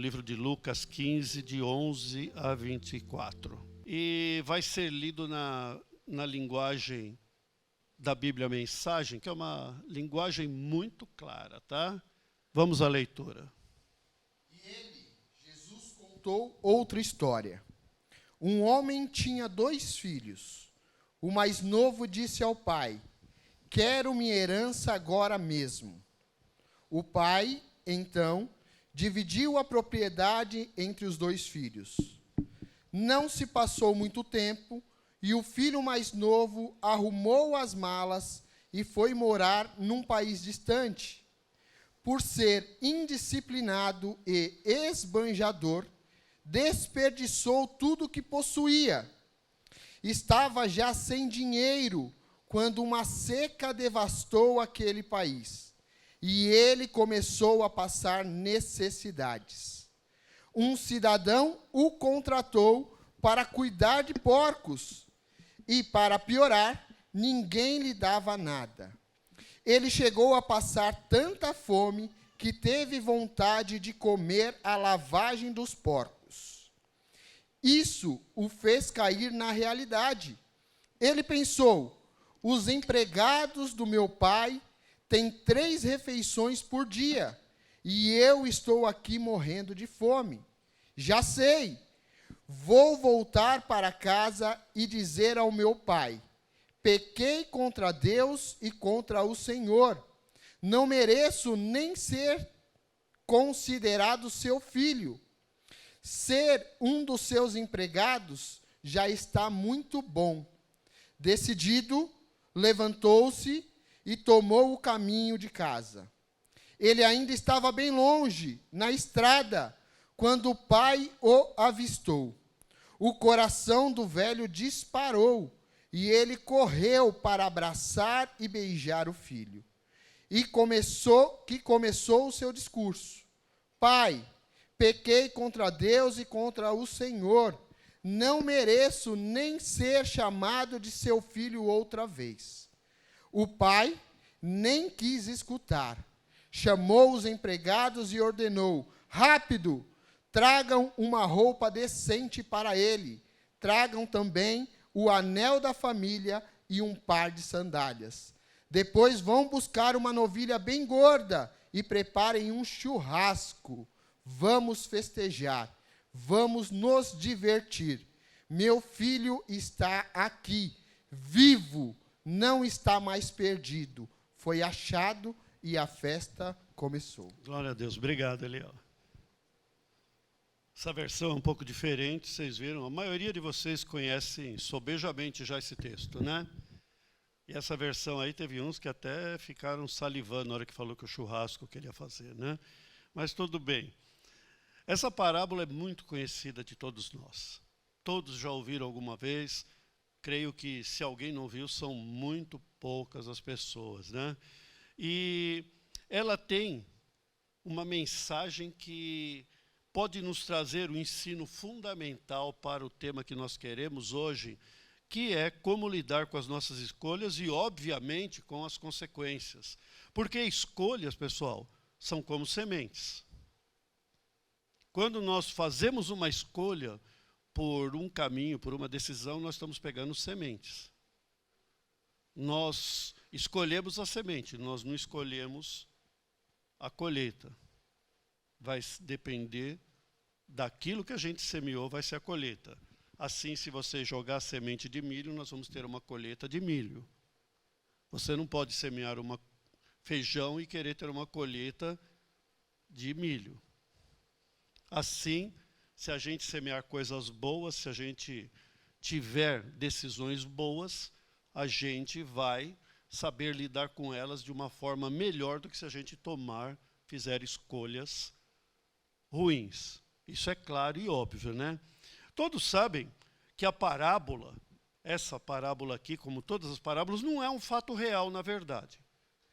livro de Lucas 15, de 11 a 24. E vai ser lido na linguagem da Bíblia Mensagem, que é uma linguagem muito clara, tá? Vamos à leitura. E ele, Jesus, contou outra história. Um homem tinha 2 filhos. O mais novo disse ao pai: quero minha herança agora mesmo. O pai, então, dividiu a propriedade entre os 2 filhos. Não se passou muito tempo, e o filho mais novo arrumou as malas e foi morar num país distante. Por ser indisciplinado e esbanjador, desperdiçou tudo o que possuía. Estava já sem dinheiro quando uma seca devastou aquele país, e ele começou a passar necessidades. Um cidadão o contratou para cuidar de porcos, e, para piorar, ninguém lhe dava nada. Ele chegou a passar tanta fome que teve vontade de comer a lavagem dos porcos. Isso o fez cair na realidade. Ele pensou: os empregados do meu pai têm 3 refeições por dia, e eu estou aqui morrendo de fome. Já sei, vou voltar para casa e dizer ao meu pai: pequei contra Deus e contra o Senhor. Não mereço nem ser considerado seu filho. Ser um dos seus empregados já está muito bom. Decidido, levantou-se e tomou o caminho de casa. Ele ainda estava bem longe, na estrada, quando o pai o avistou. O coração do velho disparou, e ele correu para abraçar e beijar o filho. E começou o seu discurso: pai, pequei contra Deus e contra o Senhor. Não mereço nem ser chamado de seu filho outra vez. O pai nem quis escutar. Chamou os empregados e ordenou: rápido, tragam uma roupa decente para ele. Tragam também o anel da família e um par de sandálias. Depois vão buscar uma novilha bem gorda e preparem um churrasco. Vamos festejar, vamos nos divertir. Meu filho está aqui, vivo, não está mais perdido. Foi achado e a festa começou. Glória a Deus. Obrigado, Eliel. Essa versão é um pouco diferente, vocês viram. A maioria de vocês conhecem sobejamente já esse texto, né? E essa versão aí teve uns que até ficaram salivando na hora que falou que o churrasco queria fazer, né? Mas tudo bem. Essa parábola é muito conhecida de todos nós. Todos já ouviram alguma vez. Creio que, se alguém não viu, são muito poucas as pessoas, né? E ela tem uma mensagem que pode nos trazer um ensino fundamental para o tema que nós queremos hoje, que é como lidar com as nossas escolhas e, obviamente, com as consequências. Porque escolhas, pessoal, são como sementes. Quando nós fazemos uma escolha por um caminho, por uma decisão, nós estamos pegando sementes. Nós escolhemos a semente, nós não escolhemos a colheita. Vai depender daquilo que a gente semeou, vai ser a colheita. Assim, se você jogar semente de milho, nós vamos ter uma colheita de milho. Você não pode semear uma feijão e querer ter uma colheita de milho. Assim, se a gente semear coisas boas, se a gente tiver decisões boas, a gente vai saber lidar com elas de uma forma melhor do que se a gente fizer escolhas ruins. Isso é claro e óbvio, né? Todos sabem que a parábola, essa parábola aqui, como todas as parábolas, não é um fato real, na verdade.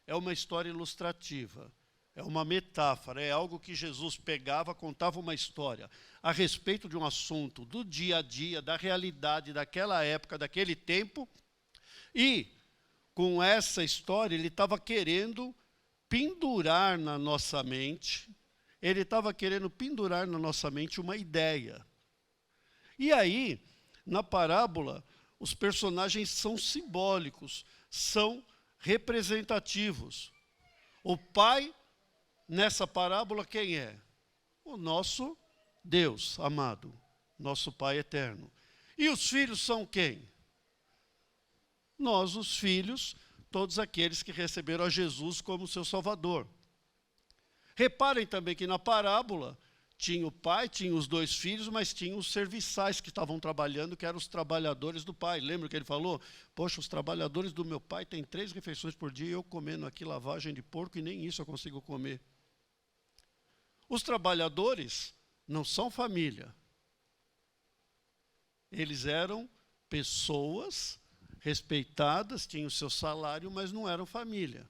É uma história ilustrativa, é uma metáfora, é algo que Jesus pegava, contava uma história a respeito de um assunto do dia a dia, da realidade daquela época, daquele tempo, e com essa história ele estava querendo pendurar na nossa mente, Ele estava querendo pendurar na nossa mente uma ideia. E aí, na parábola, os personagens são simbólicos, são representativos. O pai, nessa parábola, quem é? O nosso Deus amado, nosso Pai eterno. E os filhos são quem? Nós, os filhos, todos aqueles que receberam a Jesus como seu Salvador. Reparem também que na parábola tinha o pai, tinha os dois filhos, mas tinha os serviçais que estavam trabalhando, que eram os trabalhadores do pai. Lembra que ele falou? Poxa, os trabalhadores do meu pai têm 3 refeições por dia, eu comendo aqui lavagem de porco e nem isso eu consigo comer. Os trabalhadores não são família. Eles eram pessoas respeitadas, tinham o seu salário, mas não eram família.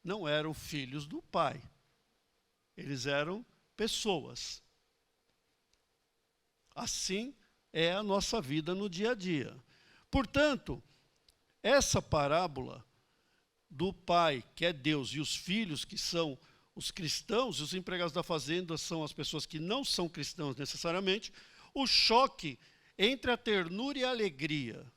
Não eram filhos do pai. Eles eram pessoas. Assim é a nossa vida no dia a dia. Portanto, essa parábola do pai, que é Deus, e os filhos, que são os cristãos, e os empregados da fazenda são as pessoas que não são cristãos necessariamente, o choque entre a ternura e a alegria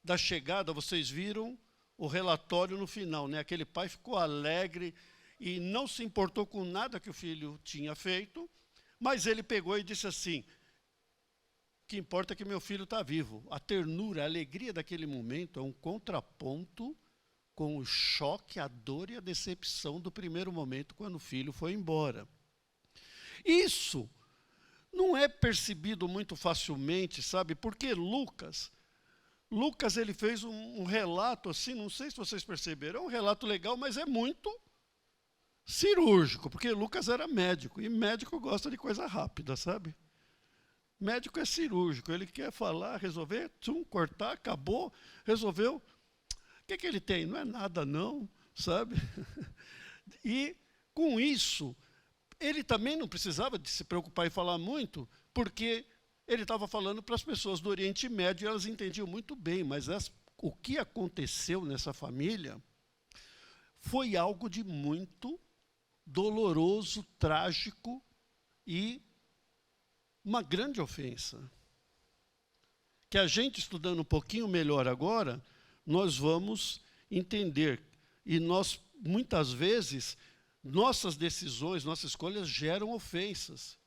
da chegada, vocês viram o relatório no final, né? Aquele pai ficou alegre e não se importou com nada que o filho tinha feito, mas ele pegou e disse assim: o que importa é que meu filho está vivo. A ternura, a alegria daquele momento é um contraponto com o choque, a dor e a decepção do primeiro momento, quando o filho foi embora. Isso não é percebido muito facilmente, sabe? Porque Lucas ele fez um relato assim, não sei se vocês perceberam, é um relato legal, mas é muito cirúrgico, porque Lucas era médico, e médico gosta de coisa rápida, sabe? Médico é cirúrgico, ele quer falar, resolver, cortar, acabou, resolveu. O que ele tem? Não é nada não, sabe? E com isso, ele também não precisava de se preocupar em falar muito, porque ele estava falando para as pessoas do Oriente Médio e elas entendiam muito bem, mas o que aconteceu nessa família foi algo de muito doloroso, trágico e uma grande ofensa. Que a gente, estudando um pouquinho melhor agora, nós vamos entender. E nós, muitas vezes, nossas decisões, nossas escolhas geram ofensas.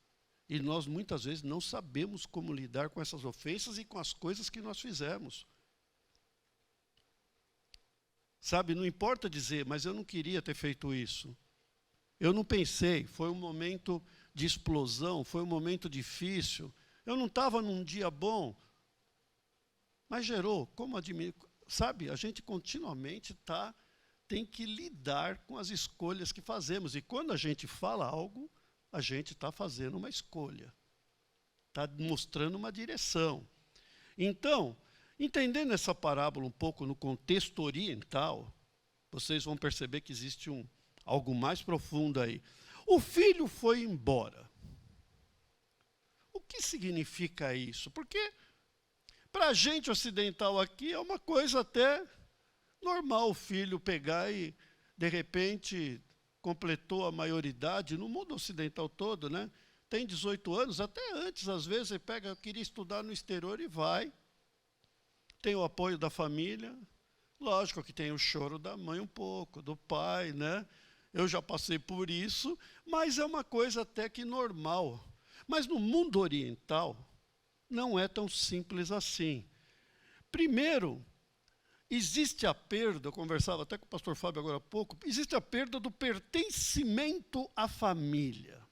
E nós, muitas vezes, não sabemos como lidar com essas ofensas e com as coisas que nós fizemos. Sabe, não importa dizer, mas eu não queria ter feito isso. Eu não pensei, foi um momento de explosão, foi um momento difícil. Eu não estava num dia bom, mas gerou, como admiro. Sabe, a gente continuamente tem que lidar com as escolhas que fazemos. E quando a gente fala algo, a gente está fazendo uma escolha. Está mostrando uma direção. Então, entendendo essa parábola um pouco no contexto oriental, vocês vão perceber que existe algo mais profundo aí. O filho foi embora. O que significa isso? Porque para a gente ocidental aqui é uma coisa até normal o filho pegar e, de repente, completou a maioridade, no mundo ocidental todo, né? Tem 18 anos, até antes, às vezes, ele pega, queria estudar no exterior e vai. Tem o apoio da família, lógico que tem o choro da mãe um pouco, do pai, né? Eu já passei por isso, mas é uma coisa até que normal. Mas no mundo oriental, não é tão simples assim. Primeiro, existe a perda, eu conversava até com o pastor Fábio agora há pouco, existe a perda do pertencimento à família.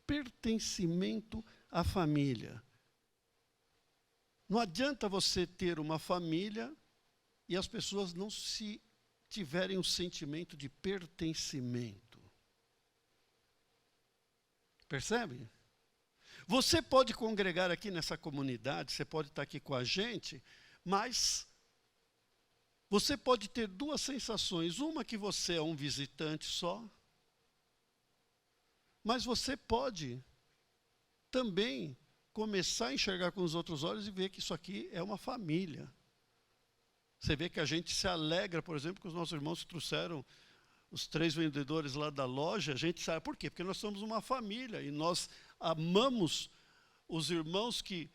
Pertencimento à família. Não adianta você ter uma família e as pessoas não tiverem um sentimento de pertencimento. Percebe? Você pode congregar aqui nessa comunidade, você pode estar aqui com a gente, mas você pode ter duas sensações. Uma, que você é um visitante só, mas você pode também começar a enxergar com os outros olhos e ver que isso aqui é uma família. Você vê que a gente se alegra, por exemplo, que os nossos irmãos trouxeram os 3 vendedores lá da loja, a gente sabe por quê? Porque nós somos uma família e nós amamos os irmãos que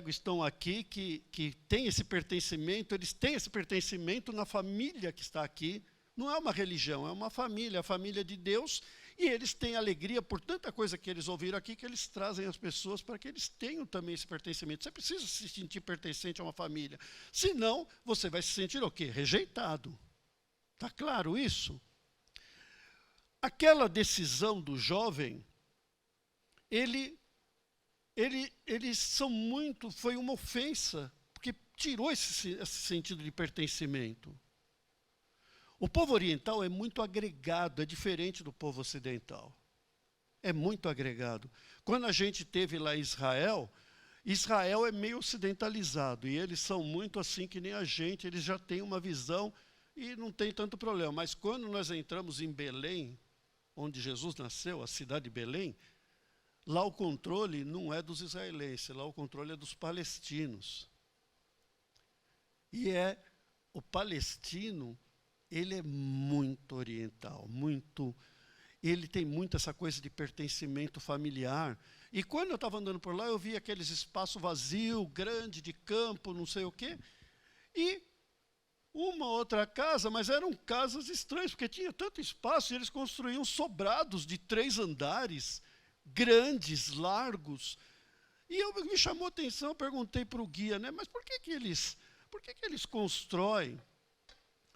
estão aqui, que têm esse pertencimento, eles têm esse pertencimento na família que está aqui. Não é uma religião, é uma família, a família de Deus, e eles têm alegria por tanta coisa que eles ouviram aqui, que eles trazem as pessoas para que eles tenham também esse pertencimento. Você precisa se sentir pertencente a uma família, senão você vai se sentir o quê? Rejeitado. Está claro isso? Aquela decisão do jovem, foi uma ofensa, porque tirou esse sentido de pertencimento. O povo oriental é muito agregado, é diferente do povo ocidental. É muito agregado. Quando a gente teve lá em Israel, Israel é meio ocidentalizado, e eles são muito assim que nem a gente, eles já têm uma visão e não tem tanto problema. Mas quando nós entramos em Belém, onde Jesus nasceu, a cidade de Belém, lá o controle não é dos israelenses, lá o controle é dos palestinos. E o palestino, ele é muito oriental, ele tem muito essa coisa de pertencimento familiar. E quando eu estava andando por lá, eu vi aqueles espaços vazios, grande, de campo, não sei o quê, e uma outra casa, mas eram casas estranhas, porque tinha tanto espaço, e eles construíam sobrados de 3 andares, grandes, largos. E me chamou a atenção, eu perguntei para o guia, né, mas por que eles constroem?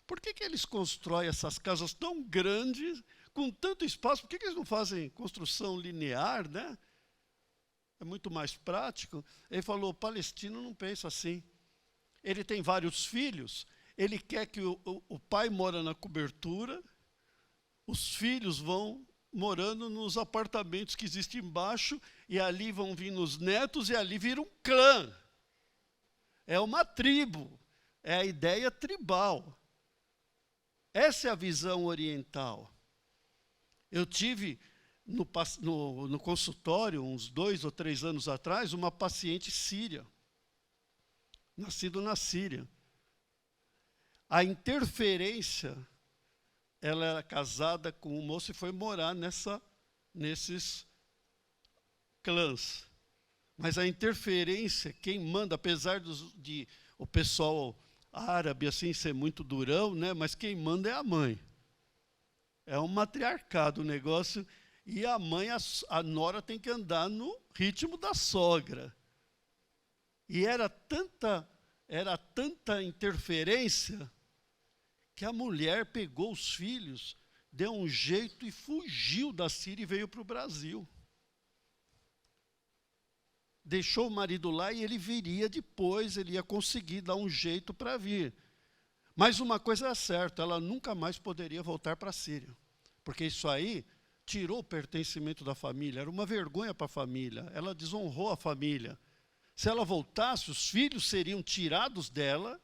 Por que eles constroem essas casas tão grandes, com tanto espaço? Por que eles não fazem construção linear, né? É muito mais prático. Ele falou, o palestino não pensa assim. Ele tem vários filhos, ele quer que o pai mora na cobertura, os filhos vão morando nos apartamentos que existem embaixo, e ali vão vindo os netos, e ali vira um clã. É uma tribo, é a ideia tribal. Essa é a visão oriental. Eu tive no consultório, uns 2 ou 3 anos atrás, uma paciente síria, nascido na Síria. A interferência, ela era casada com um moço e foi morar nesses clãs. Mas a interferência, quem manda, apesar de o pessoal árabe assim ser muito durão, né? Mas quem manda é a mãe. É um matriarcado o negócio, e a mãe, a nora tem que andar no ritmo da sogra. E era tanta interferência que a mulher pegou os filhos, deu um jeito e fugiu da Síria e veio para o Brasil. Deixou o marido lá e ele viria depois, ele ia conseguir dar um jeito para vir. Mas uma coisa é certa, ela nunca mais poderia voltar para a Síria, porque isso aí tirou o pertencimento da família, era uma vergonha para a família, ela desonrou a família. Se ela voltasse, os filhos seriam tirados dela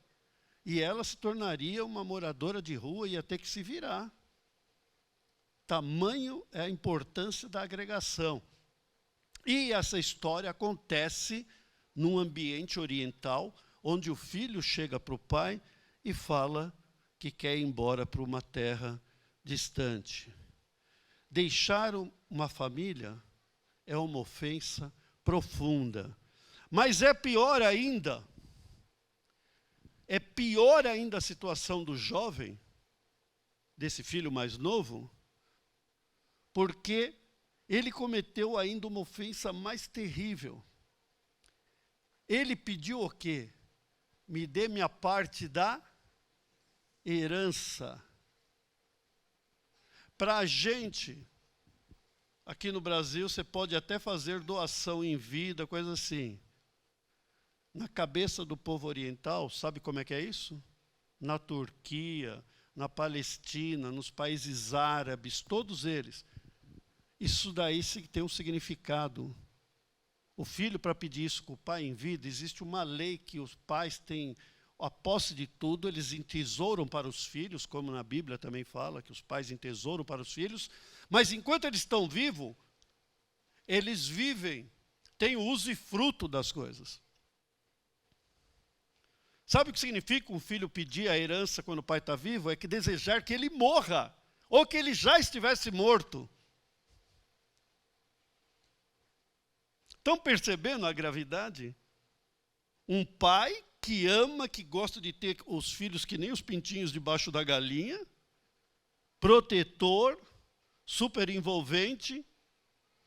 e ela se tornaria uma moradora de rua e ia ter que se virar. Tamanho é a importância da agregação. E essa história acontece num ambiente oriental, onde o filho chega para o pai e fala que quer ir embora para uma terra distante. Deixar uma família é uma ofensa profunda. Mas é pior ainda a situação do jovem, desse filho mais novo, porque ele cometeu ainda uma ofensa mais terrível. Ele pediu o quê? Me dê minha parte da herança. Para a gente, aqui no Brasil, você pode até fazer doação em vida, coisa assim. Na cabeça do povo oriental, sabe como é que é isso? Na Turquia, na Palestina, nos países árabes, todos eles. Isso daí tem um significado. O filho, para pedir isso com o pai em vida, existe uma lei que os pais têm a posse de tudo, eles entesouram para os filhos, como na Bíblia também fala, que os pais entesouram para os filhos, mas enquanto eles estão vivos, eles vivem, têm o uso e fruto das coisas. Sabe o que significa um filho pedir a herança quando o pai está vivo? É que desejar que ele morra, ou que ele já estivesse morto. Estão percebendo a gravidade? Um pai que ama, que gosta de ter os filhos que nem os pintinhos debaixo da galinha, protetor, super envolvente.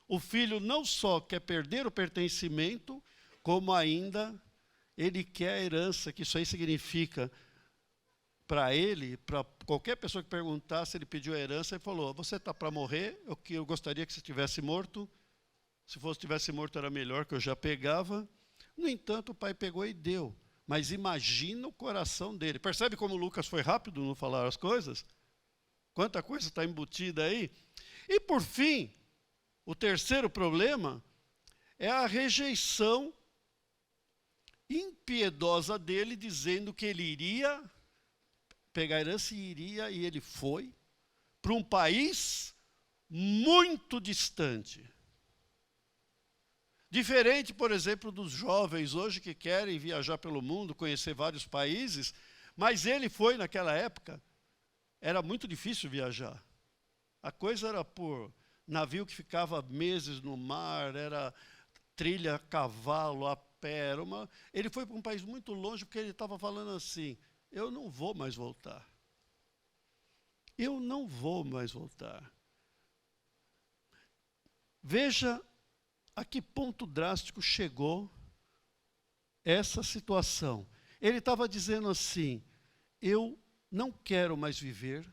O filho não só quer perder o pertencimento, como ainda ele quer a herança, que isso aí significa, para ele, para qualquer pessoa que perguntasse, ele pediu a herança e falou: você está para morrer, eu gostaria que você estivesse morto. Se fosse tivesse morto era melhor, que eu já pegava. No entanto, o pai pegou e deu. Mas imagina o coração dele. Percebe como Lucas foi rápido no falar as coisas? Quanta coisa está embutida aí. E por fim, o terceiro problema é a rejeição impiedosa dele, dizendo que ele iria pegar a herança e ele foi para um país muito distante. Diferente, por exemplo, dos jovens hoje que querem viajar pelo mundo, conhecer vários países, mas ele foi naquela época, era muito difícil viajar. A coisa era por navio que ficava meses no mar, era trilha a cavalo, a pé. Ele foi para um país muito longe porque ele estava falando assim: eu não vou mais voltar. Eu não vou mais voltar. Veja a que ponto drástico chegou essa situação. Ele estava dizendo assim: eu não quero mais viver,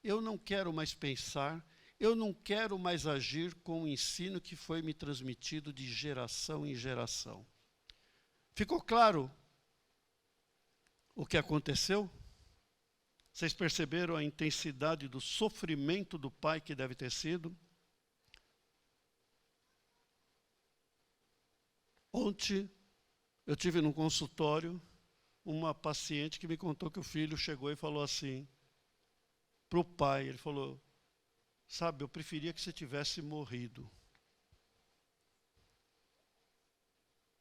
eu não quero mais pensar, eu não quero mais agir com o ensino que foi me transmitido de geração em geração. Ficou claro o que aconteceu? Vocês perceberam a intensidade do sofrimento do pai que deve ter sido? Ontem, eu tive num consultório uma paciente que me contou que o filho chegou e falou assim para o pai, ele falou: sabe, eu preferia que você tivesse morrido.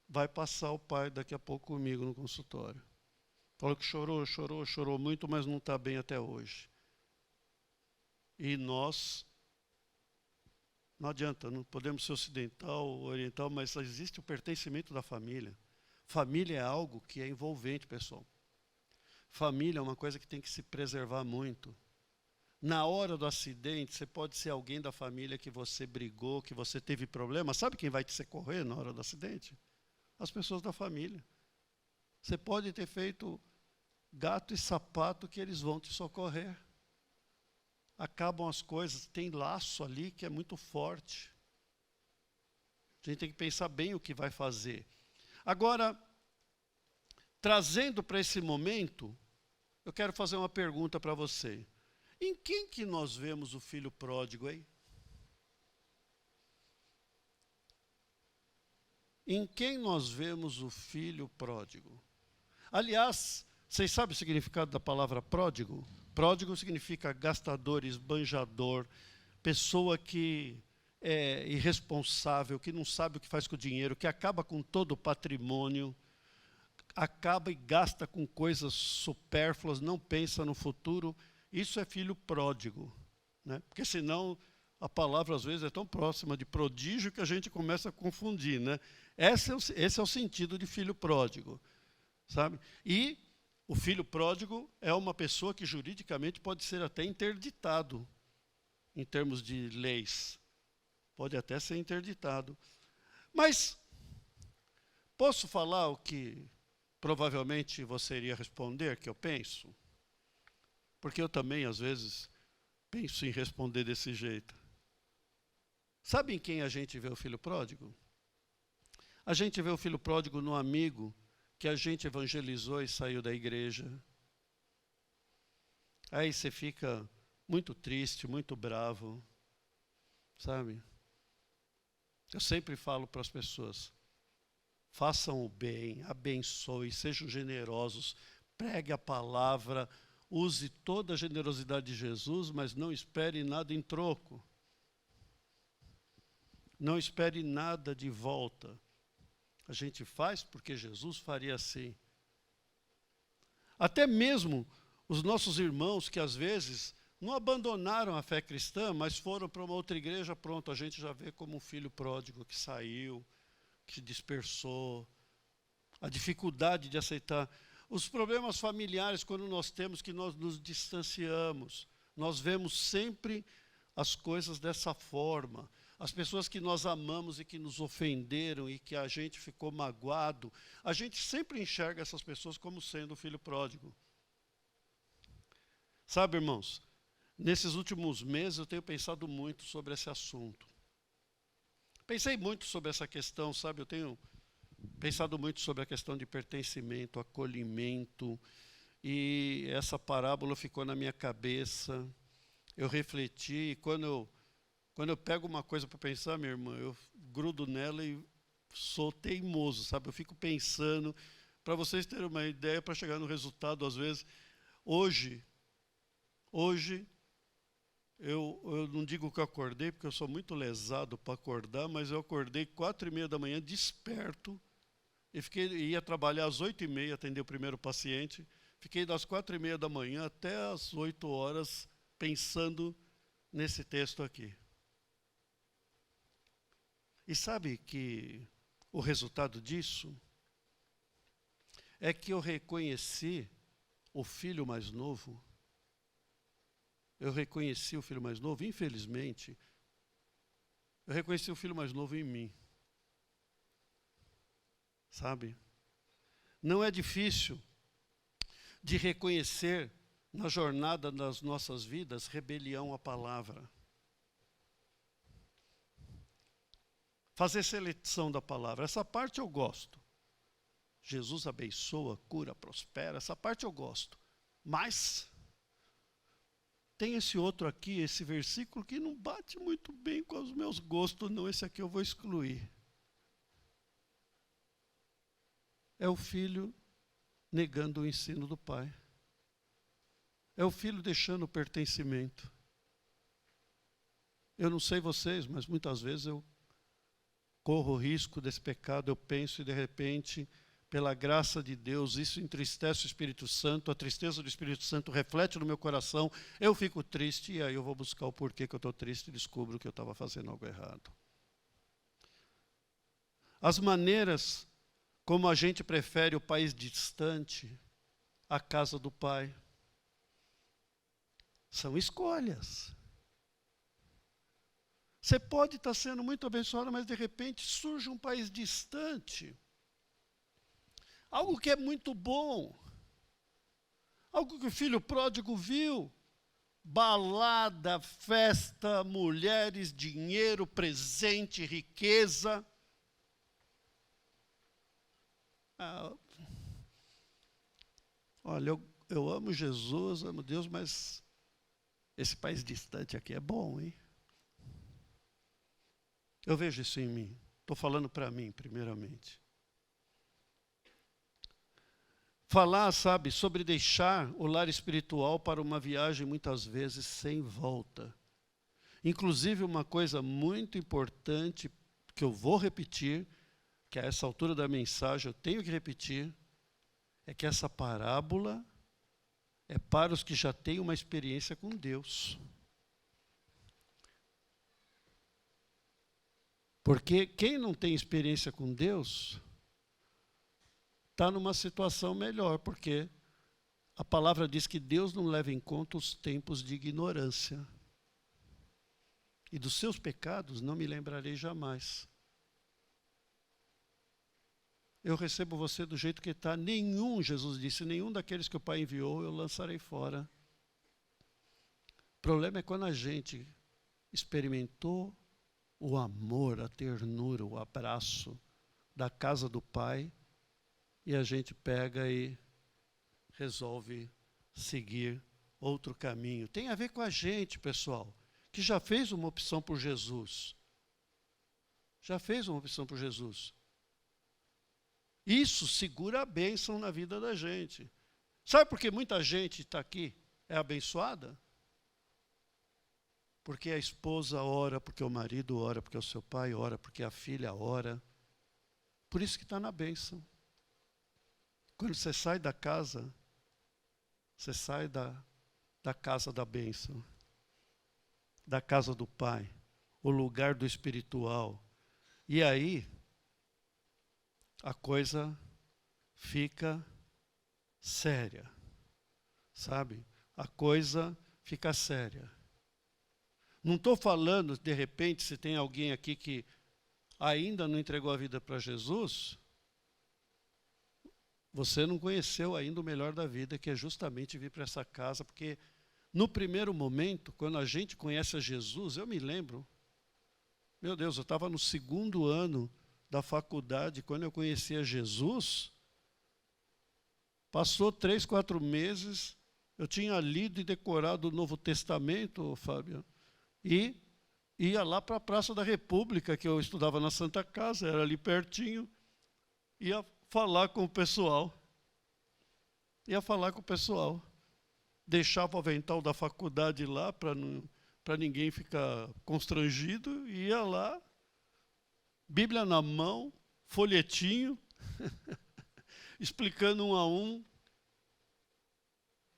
Vai passar o pai daqui a pouco comigo no consultório. Falou que chorou muito, mas não está bem até hoje. E nós, não adianta, não podemos ser ocidental ou oriental, mas existe o pertencimento da família. Família é algo que é envolvente, pessoal. Família é uma coisa que tem que se preservar muito. Na hora do acidente, você pode ser alguém da família que você brigou, que você teve problema. Sabe quem vai te socorrer na hora do acidente? As pessoas da família. Você pode ter feito gato e sapato que eles vão te socorrer. Acabam as coisas, tem laço ali que é muito forte. A gente tem que pensar bem o que vai fazer. Agora, trazendo para esse momento, eu quero fazer uma pergunta para você. Em quem que nós vemos o filho pródigo aí? Em quem nós vemos o filho pródigo? Aliás, vocês sabem o significado da palavra pródigo? Pródigo significa gastador, esbanjador, pessoa que é irresponsável, que não sabe o que faz com o dinheiro, que acaba com todo o patrimônio, acaba e gasta com coisas supérfluas, não pensa no futuro. Isso é filho pródigo, né? Porque senão a palavra às vezes é tão próxima de prodígio que a gente começa a confundir, né? Esse é o sentido de filho pródigo, sabe? E o filho pródigo é uma pessoa que juridicamente pode ser até interditado, em termos de leis. Pode até ser interditado. Mas, posso falar o que provavelmente você iria responder, que eu penso? Porque eu também, às vezes, penso em responder desse jeito. Sabe em quem a gente vê o filho pródigo? A gente vê o filho pródigo no amigo que a gente evangelizou e saiu da igreja. Aí você fica muito triste, muito bravo, sabe? Eu sempre falo para as pessoas: façam o bem, abençoem, sejam generosos, pregue a palavra, use toda a generosidade de Jesus, mas não espere nada em troco. Não espere nada de volta. A gente faz porque Jesus faria assim. Até mesmo os nossos irmãos que às vezes não abandonaram a fé cristã, mas foram para uma outra igreja, pronto, a gente já vê como um filho pródigo que saiu, que se dispersou, a dificuldade de aceitar. Os problemas familiares, quando nós temos que nós nos distanciamos, nós vemos sempre as coisas dessa forma. As pessoas que nós amamos e que nos ofenderam e que a gente ficou magoado, a gente sempre enxerga essas pessoas como sendo o filho pródigo. Sabe, irmãos, nesses últimos meses eu tenho pensado muito sobre esse assunto. Pensei muito sobre essa questão, sabe? Eu tenho pensado muito sobre a questão de pertencimento, acolhimento, e essa parábola ficou na minha cabeça. Eu refleti, e quando eu pego uma coisa para pensar, minha irmã, eu grudo nela e sou teimoso, sabe? Eu fico pensando, para vocês terem uma ideia, para chegar no resultado, às vezes, hoje, eu não digo que eu acordei, porque eu sou muito lesado para acordar, mas eu acordei 4h30 da manhã, desperto, e ia trabalhar às 8h30, atender o primeiro paciente, fiquei das 4h30 da manhã até às 8 horas pensando nesse texto aqui. E sabe que o resultado disso é que eu reconheci o filho mais novo. Eu reconheci o filho mais novo, infelizmente, eu reconheci o filho mais novo em mim. Sabe? Não é difícil de reconhecer na jornada das nossas vidas rebelião à palavra. Fazer seleção da palavra. Essa parte eu gosto. Jesus abençoa, cura, prospera. Essa parte eu gosto. Mas tem esse outro aqui, esse versículo, que não bate muito bem com os meus gostos, não. Esse aqui eu vou excluir. É o filho negando o ensino do pai. É o filho deixando o pertencimento. Eu não sei vocês, mas muitas vezes eu corro o risco desse pecado, eu penso e de repente, pela graça de Deus, isso entristece o Espírito Santo, a tristeza do Espírito Santo reflete no meu coração, eu fico triste e aí eu vou buscar o porquê que eu estou triste e descubro que eu estava fazendo algo errado. As maneiras como a gente prefere o país distante à casa do pai são escolhas. Você pode estar sendo muito abençoado, mas de repente surge um país distante. Algo que é muito bom. Algo que o filho pródigo viu. Balada, festa, mulheres, dinheiro, presente, riqueza. Olha, eu amo Jesus, amo Deus, mas esse país distante aqui é bom, hein? Eu vejo isso em mim. Estou falando para mim, primeiramente. Falar, sabe, sobre deixar o lar espiritual para uma viagem muitas vezes sem volta. Inclusive, uma coisa muito importante que eu vou repetir, que a essa altura da mensagem eu tenho que repetir, é que essa parábola é para os que já têm uma experiência com Deus. Porque quem não tem experiência com Deus está numa situação melhor, porque a palavra diz que Deus não leva em conta os tempos de ignorância. E dos seus pecados não me lembrarei jamais. Eu recebo você do jeito que está. Nenhum, Jesus disse, nenhum daqueles que o Pai enviou eu lançarei fora. O problema é quando a gente experimentou o amor, a ternura, o abraço da casa do Pai e a gente pega e resolve seguir outro caminho. Tem a ver com a gente, pessoal, que já fez uma opção por Jesus. Já fez uma opção por Jesus. Isso segura a bênção na vida da gente. Sabe por que muita gente está aqui, é abençoada? Porque a esposa ora, porque o marido ora, porque o seu pai ora, porque a filha ora. Por isso que está na bênção. Quando você sai da casa, você sai da da casa da bênção, da casa do Pai, o lugar do espiritual. E aí, a coisa fica séria, sabe? A coisa fica séria. Não estou falando, de repente, se tem alguém aqui que ainda não entregou a vida para Jesus, você não conheceu ainda o melhor da vida, que é justamente vir para essa casa, porque no primeiro momento, quando a gente conhece a Jesus, eu me lembro, meu Deus, eu estava no 2º ano da faculdade, quando eu conheci a Jesus, passou 3, 4 meses, eu tinha lido e decorado o Novo Testamento, Fábio, e ia lá para a Praça da República, que eu estudava na Santa Casa, era ali pertinho, ia falar com o pessoal. Deixava o avental da faculdade lá para ninguém ficar constrangido, e ia lá, Bíblia na mão, folhetinho, explicando um a um.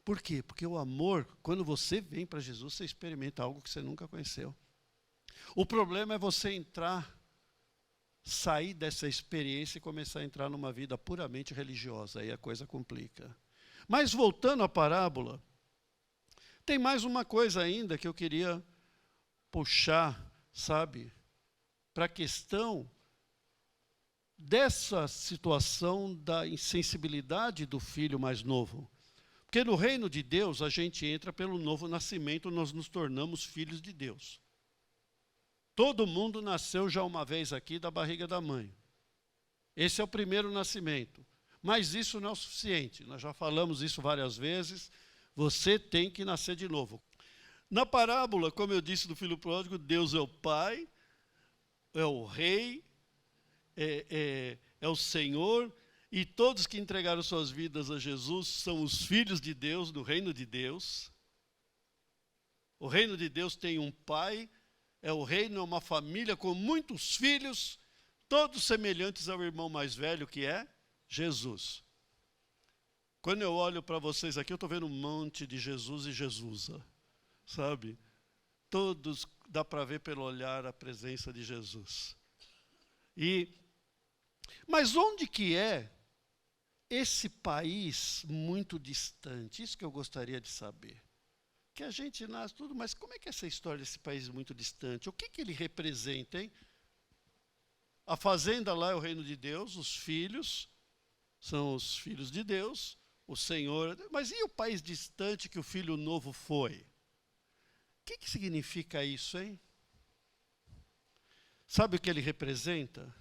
Por quê? Porque o amor, quando você vem para Jesus, você experimenta algo que você nunca conheceu. O problema é você sair dessa experiência e começar a entrar numa vida puramente religiosa. Aí a coisa complica. Mas voltando à parábola, tem mais uma coisa ainda que eu queria puxar, sabe, para a questão dessa situação da insensibilidade do filho mais novo. Porque no reino de Deus, a gente entra pelo novo nascimento, nós nos tornamos filhos de Deus. Todo mundo nasceu já uma vez aqui da barriga da mãe. Esse é o primeiro nascimento. Mas isso não é o suficiente. Nós já falamos isso várias vezes. Você tem que nascer de novo. Na parábola, como eu disse do filho pródigo, Deus é o Pai, é o Rei, é o Senhor, e todos que entregaram suas vidas a Jesus são os filhos de Deus, do reino de Deus. O reino de Deus tem um Pai, o reino é uma família com muitos filhos, todos semelhantes ao irmão mais velho, que é Jesus. Quando eu olho para vocês aqui, eu estou vendo um monte de Jesus e Jesusa, sabe? Todos, dá para ver pelo olhar a presença de Jesus. Mas onde que é esse país muito distante? Isso que eu gostaria de saber. Que a gente nasce tudo, mas como é que é essa história desse país muito distante? O que ele representa, hein? A fazenda lá é o reino de Deus, os filhos são os filhos de Deus, o Senhor. Mas e o país distante que o filho novo foi? O que significa isso, hein? Sabe o que ele representa?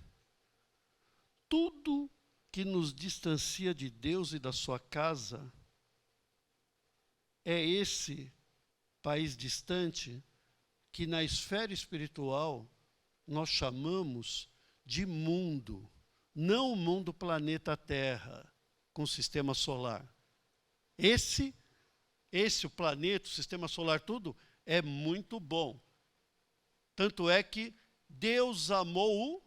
Tudo que nos distancia de Deus e da sua casa é esse país distante que na esfera espiritual nós chamamos de mundo. Não o mundo planeta Terra, com sistema solar. Esse, o planeta, o sistema solar, tudo é muito bom. Tanto é que Deus amou o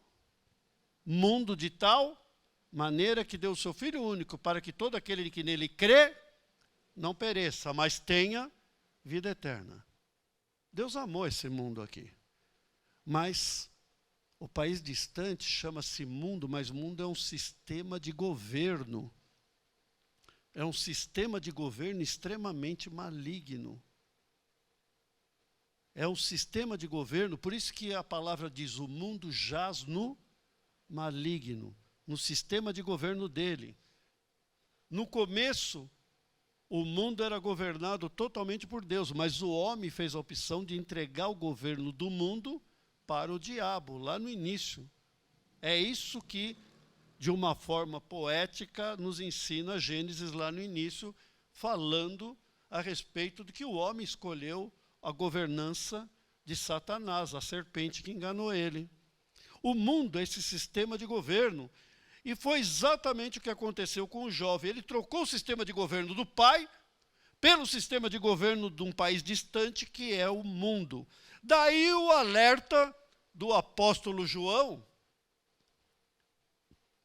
mundo de tal maneira que deu o seu Filho único, para que todo aquele que nele crê não pereça, mas tenha vida eterna. Deus amou esse mundo aqui. Mas o país distante chama-se mundo, mas mundo é um sistema de governo. É um sistema de governo extremamente maligno. É um sistema de governo, por isso que a palavra diz, o mundo jaz no maligno, no sistema de governo dele. No começo, o mundo era governado totalmente por Deus, mas o homem fez a opção de entregar o governo do mundo para o diabo, lá no início. É isso que, de uma forma poética, nos ensina Gênesis lá no início, falando a respeito de que o homem escolheu a governança de Satanás, a serpente que enganou ele. O mundo é esse sistema de governo. E foi exatamente o que aconteceu com o jovem. Ele trocou o sistema de governo do pai pelo sistema de governo de um país distante, que é o mundo. Daí o alerta do apóstolo João,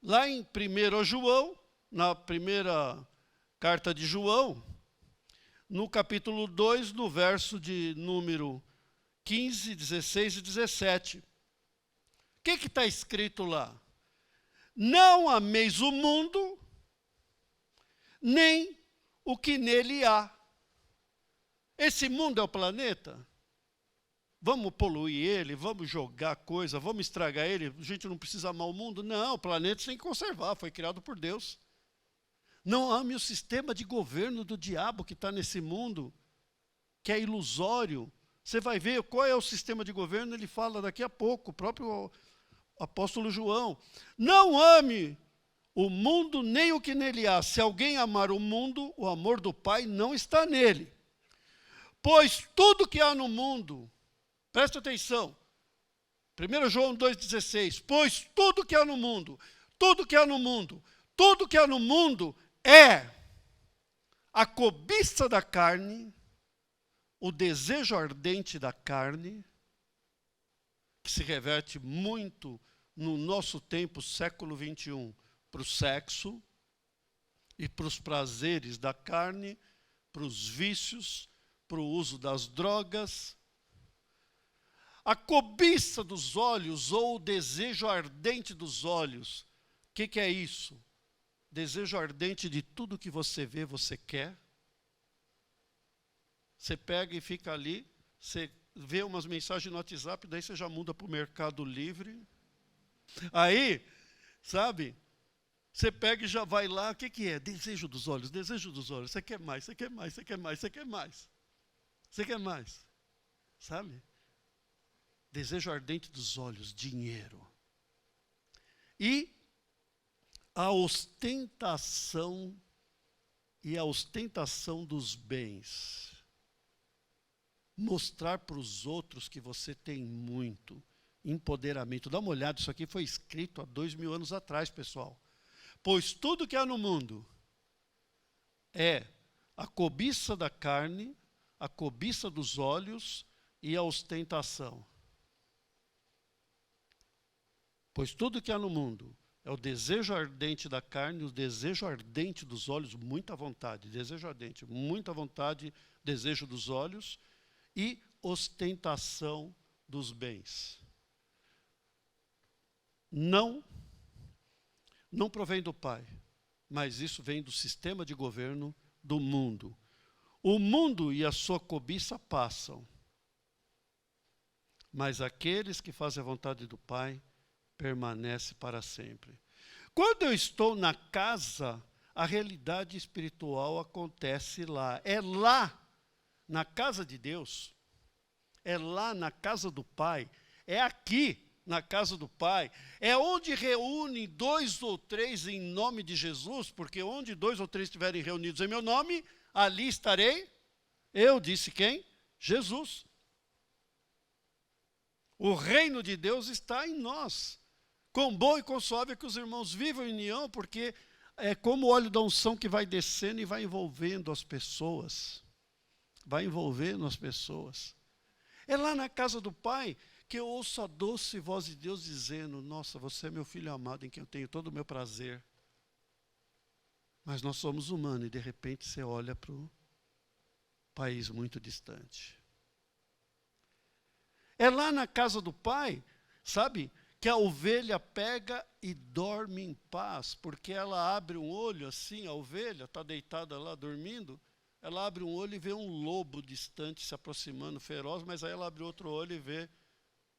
lá em 1 João, na primeira carta de João, no capítulo 2, no verso de número 15, 16 e 17. O que está escrito lá? Não ameis o mundo, nem o que nele há. Esse mundo é o planeta? Vamos poluir ele, vamos jogar coisa, vamos estragar ele, a gente não precisa amar o mundo? Não, o planeta tem que conservar, foi criado por Deus. Não ame o sistema de governo do diabo que está nesse mundo, que é ilusório. Você vai ver qual é o sistema de governo, ele fala daqui a pouco, o próprio apóstolo João. Não ame o mundo nem o que nele há. Se alguém amar o mundo, o amor do Pai não está nele. Pois tudo que há no mundo, presta atenção, 1 João 2,16, pois tudo que há no mundo, tudo que há no mundo, tudo que há no mundo é a cobiça da carne, o desejo ardente da carne, que se reverte muito no nosso tempo, século 21, para o sexo e para os prazeres da carne, para os vícios, para o uso das drogas. A cobiça dos olhos ou o desejo ardente dos olhos. O que é isso? Desejo ardente de tudo que você vê, você quer. Você pega e fica ali, você vê umas mensagens no WhatsApp, daí você já muda para o Mercado Livre. Aí, sabe, você pega e já vai lá, o que é? Desejo dos olhos, desejo dos olhos. Você quer mais, você quer mais, você quer mais, você quer mais. Você quer mais, sabe? Desejo ardente dos olhos, dinheiro. E a ostentação dos bens. Mostrar para os outros que você tem muito. Empoderamento. Dá uma olhada, isso aqui foi escrito há 2000 anos atrás, pessoal. Pois tudo que há no mundo é a cobiça da carne, a cobiça dos olhos e a ostentação. Pois tudo que há no mundo é o desejo ardente da carne, o desejo ardente dos olhos, muita vontade, desejo ardente, muita vontade, desejo dos olhos e ostentação dos bens. Não provém do Pai, mas isso vem do sistema de governo do mundo. O mundo e a sua cobiça passam, mas aqueles que fazem a vontade do Pai permanecem para sempre. Quando eu estou na casa, a realidade espiritual acontece lá. É lá, na casa de Deus, é lá na casa do Pai, é aqui na casa do Pai, é onde reúne 2 ou 3 em nome de Jesus, porque onde 2 ou 3 estiverem reunidos em meu nome, ali estarei, eu disse quem? Jesus. O reino de Deus está em nós. Quão bom e quão suave é que os irmãos vivam em união, porque é como o óleo da unção que vai descendo e vai envolvendo as pessoas. Vai envolvendo as pessoas. É lá na casa do Pai que eu ouço a doce voz de Deus dizendo, nossa, você é meu filho amado em quem eu tenho todo o meu prazer. Mas nós somos humanos e de repente você olha para o país muito distante. É lá na casa do Pai, sabe, que a ovelha pega e dorme em paz, porque ela abre um olho assim, a ovelha está deitada lá dormindo, ela abre um olho e vê um lobo distante se aproximando, feroz, mas aí ela abre outro olho e vê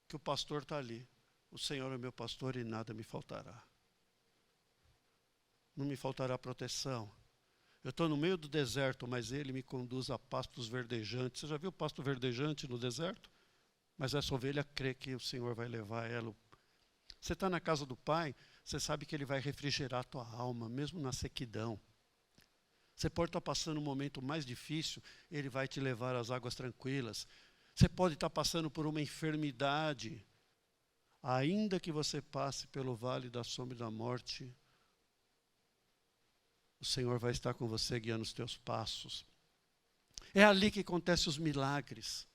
que o pastor está ali. O Senhor é meu pastor e nada me faltará. Não me faltará proteção. Eu estou no meio do deserto, mas Ele me conduz a pastos verdejantes. Você já viu pasto verdejante no deserto? Mas essa ovelha crê que o Senhor vai levar ela. Você está na casa do Pai, você sabe que Ele vai refrigerar a tua alma, mesmo na sequidão. Você pode estar passando um momento mais difícil, Ele vai te levar às águas tranquilas. Você pode estar passando por uma enfermidade. Ainda que você passe pelo vale da sombra e da morte, o Senhor vai estar com você guiando os teus passos. É ali que acontecem os milagres.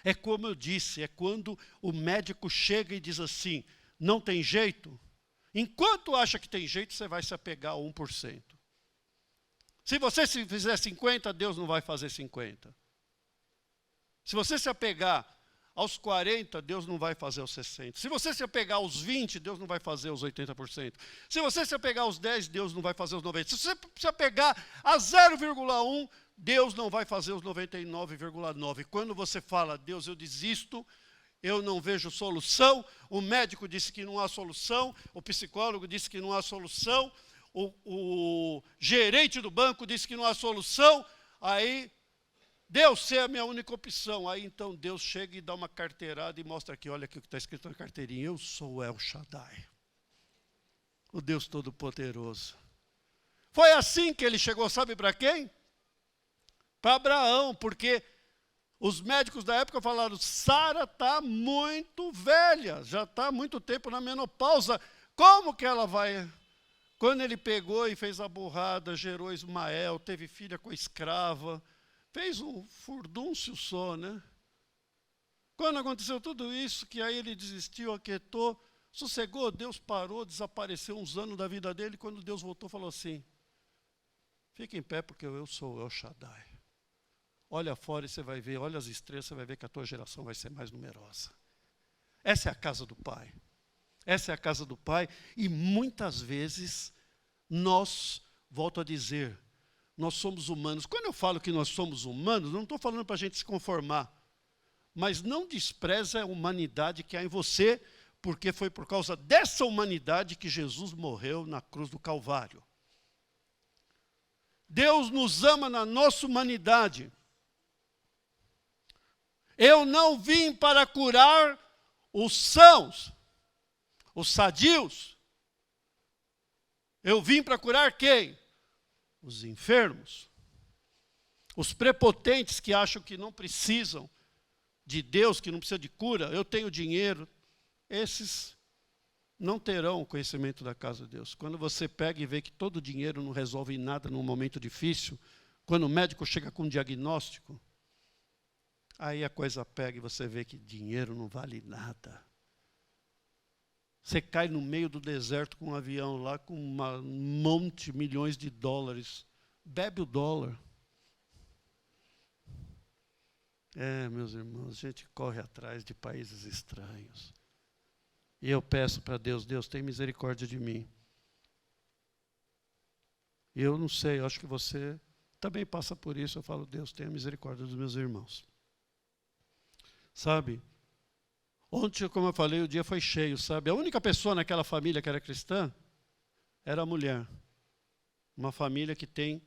É como eu disse, é quando o médico chega e diz assim, não tem jeito? Enquanto acha que tem jeito, você vai se apegar a 1%. Se você se fizer 50, Deus não vai fazer 50. Se você se apegar aos 40, Deus não vai fazer os 60. Se você se apegar aos 20, Deus não vai fazer os 80%. Se você se apegar aos 10, Deus não vai fazer os 90%. Se você se apegar a 0,1, Deus não vai fazer os 99,9%. Quando você fala, Deus, eu desisto, eu não vejo solução, o médico disse que não há solução, o psicólogo disse que não há solução, o gerente do banco disse que não há solução, aí Deus ser a minha única opção. Aí então Deus chega e dá uma carteirada e mostra aqui, olha aqui o que está escrito na carteirinha, eu sou El Shaddai, o Deus Todo-Poderoso. Foi assim que ele chegou, sabe para quem? Para Abraão, porque os médicos da época falaram, Sara está muito velha, já está há muito tempo na menopausa, como que ela vai... Quando ele pegou e fez a burrada, gerou Ismael, teve filha com a escrava, fez um furdúncio só, né? Quando aconteceu tudo isso, que aí ele desistiu, aquietou, sossegou, Deus parou, desapareceu uns anos da vida dele, quando Deus voltou, falou assim, fica em pé porque eu sou El Shaddai. Olha fora e você vai ver, olha as estrelas, você vai ver que a tua geração vai ser mais numerosa. Essa é a casa do Pai. Essa é a casa do Pai, e muitas vezes nós, volto a dizer, nós somos humanos. Quando eu falo que nós somos humanos, não estou falando para a gente se conformar, mas não despreza a humanidade que há em você, porque foi por causa dessa humanidade que Jesus morreu na cruz do Calvário. Deus nos ama na nossa humanidade. Eu não vim para curar os sãos, os sadios. Eu vim para curar quem? Os enfermos. Os prepotentes que acham que não precisam de Deus, que não precisam de cura. Eu tenho dinheiro. Esses não terão o conhecimento da casa de Deus. Quando você pega e vê que todo dinheiro não resolve nada num momento difícil, quando o médico chega com um diagnóstico, aí a coisa pega e você vê que dinheiro não vale nada. Você cai no meio do deserto com um avião lá, com um monte, milhões de dólares. Bebe o dólar. Meus irmãos, a gente corre atrás de países estranhos. E eu peço para Deus, Deus, tem misericórdia de mim. E eu não sei, eu acho que você também passa por isso. Eu falo, Deus, tenha misericórdia dos meus irmãos. Sabe? Ontem, como eu falei, o dia foi cheio, sabe? A única pessoa naquela família que era cristã era a mulher. Uma família que tem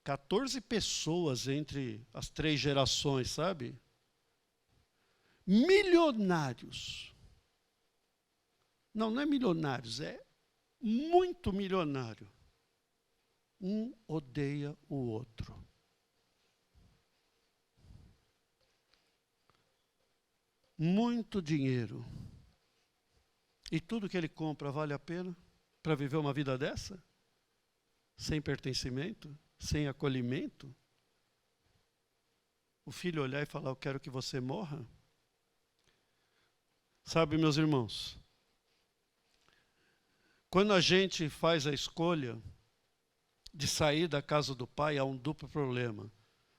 14 pessoas entre as 3 gerações, sabe? Milionários. Não é milionários, é muito milionário. Um odeia o outro. Muito dinheiro. E tudo que ele compra vale a pena para viver uma vida dessa? Sem pertencimento? Sem acolhimento? O filho olhar e falar, eu quero que você morra? Sabe, meus irmãos, quando a gente faz a escolha de sair da casa do Pai, há um duplo problema.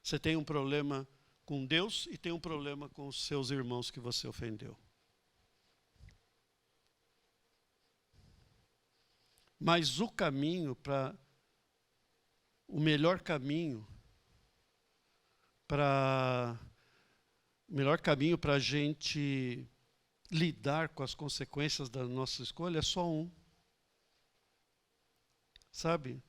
Você tem um problema com Deus e tem um problema com os seus irmãos que você ofendeu. Mas o melhor caminho para a gente lidar com as consequências da nossa escolha é só um. Sabe?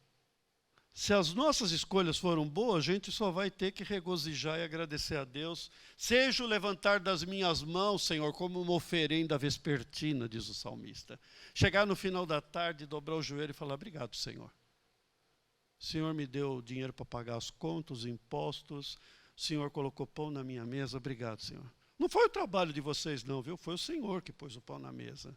Se as nossas escolhas foram boas, a gente só vai ter que regozijar e agradecer a Deus. Seja o levantar das minhas mãos, Senhor, como uma oferenda vespertina, diz o salmista. Chegar no final da tarde, dobrar o joelho e falar, obrigado, Senhor. O Senhor me deu dinheiro para pagar as contas, os impostos. O Senhor colocou pão na minha mesa, obrigado, Senhor. Não foi o trabalho de vocês não, viu? Foi o Senhor que pôs o pão na mesa.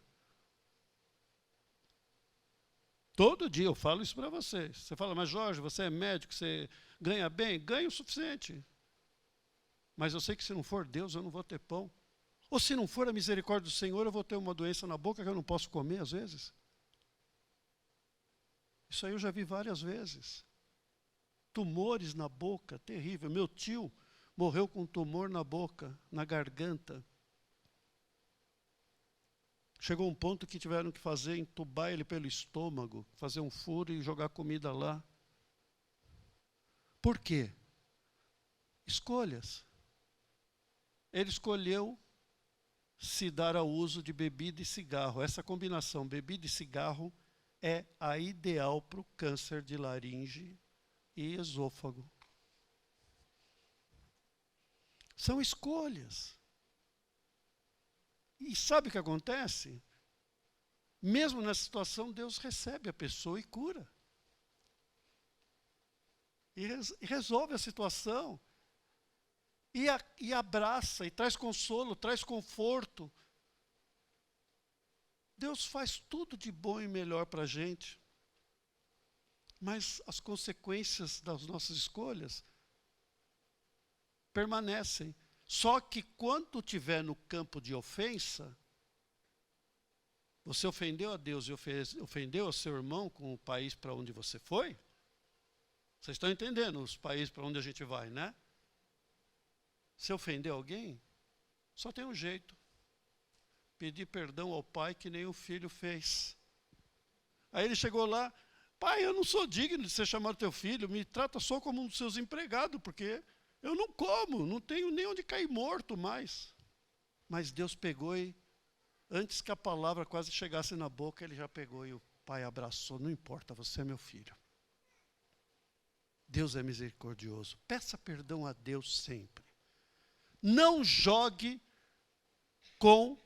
Todo dia eu falo isso para vocês. Você fala, mas Jorge, você é médico, você ganha bem? Ganha o suficiente. Mas eu sei que se não for Deus, eu não vou ter pão. Ou se não for a misericórdia do Senhor, eu vou ter uma doença na boca que eu não posso comer às vezes. Isso aí eu já vi várias vezes. tumores na boca, terrível. Meu tio morreu com um tumor na boca, na garganta. Chegou um ponto que tiveram que entubar ele pelo estômago, fazer um furo e jogar comida lá. Por quê? Escolhas. Ele escolheu se dar ao uso de bebida e cigarro. Essa combinação, bebida e cigarro, é a ideal para o câncer de laringe e esôfago. São escolhas. E sabe o que acontece? Mesmo nessa situação, Deus recebe a pessoa e cura. E resolve a situação. E abraça, e traz consolo, traz conforto. Deus faz tudo de bom e melhor para a gente. Mas as consequências das nossas escolhas permanecem. Só que quando estiver no campo de ofensa, você ofendeu a Deus e ofendeu ao seu irmão com o país para onde você foi? Vocês estão entendendo os países para onde a gente vai, né? Se ofendeu alguém, só tem um jeito. Pedir perdão ao pai que nem o filho fez. Aí ele chegou lá, pai, eu não sou digno de ser chamado teu filho, me trata só como um dos seus empregados, porque eu não como, não tenho nem onde cair morto mais. Mas Deus pegou e, antes que a palavra quase chegasse na boca, ele já pegou e o pai abraçou, não importa, você é meu filho. Deus é misericordioso. Peça perdão a Deus sempre. Não jogue com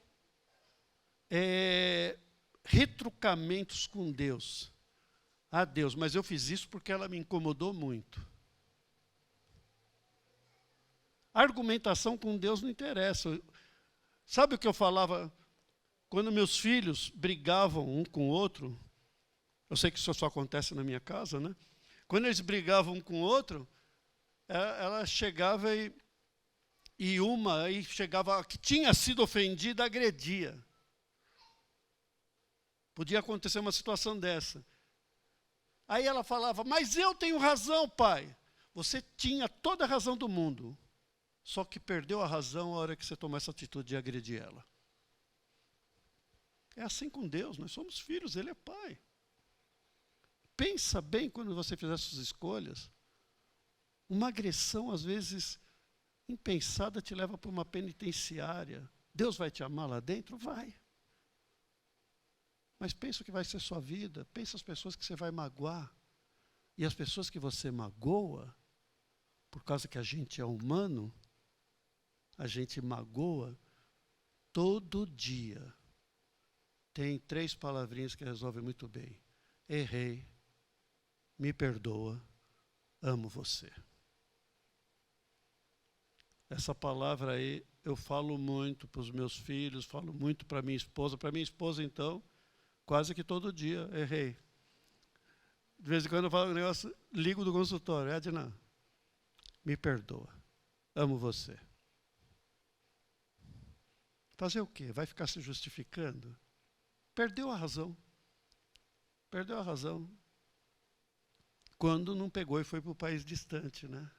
retrucamentos com Deus. Ah, Deus, mas eu fiz isso porque ela me incomodou muito. A argumentação com Deus não interessa. Sabe o que eu falava? Quando meus filhos brigavam um com o outro, eu sei que isso só acontece na minha casa, né? Quando eles brigavam um com o outro, ela chegava e uma chegava que tinha sido ofendida, agredia. Podia acontecer uma situação dessa. Aí ela falava, mas eu tenho razão, pai. Você tinha toda a razão do mundo, só que perdeu a razão a hora que você tomou essa atitude de agredir ela. É assim com Deus, nós somos filhos, Ele é pai. Pensa bem quando você fizer suas escolhas. Uma agressão, às vezes, impensada, te leva para uma penitenciária. Deus vai te amar lá dentro? Vai. Mas pensa o que vai ser sua vida. Pensa as pessoas que você vai magoar. E as pessoas que você magoa, por causa que a gente é humano, a gente magoa todo dia. Tem 3 palavrinhas que resolvem muito bem. Errei, me perdoa, amo você. Essa palavra aí eu falo muito para os meus filhos, falo muito para minha esposa. Para minha esposa, então, quase que todo dia, errei. De vez em quando eu falo um negócio, ligo do consultório, Edna, me perdoa, amo você. Fazer o quê? Vai ficar se justificando? Perdeu a razão. Perdeu a razão. Quando não pegou e foi para o país distante, né?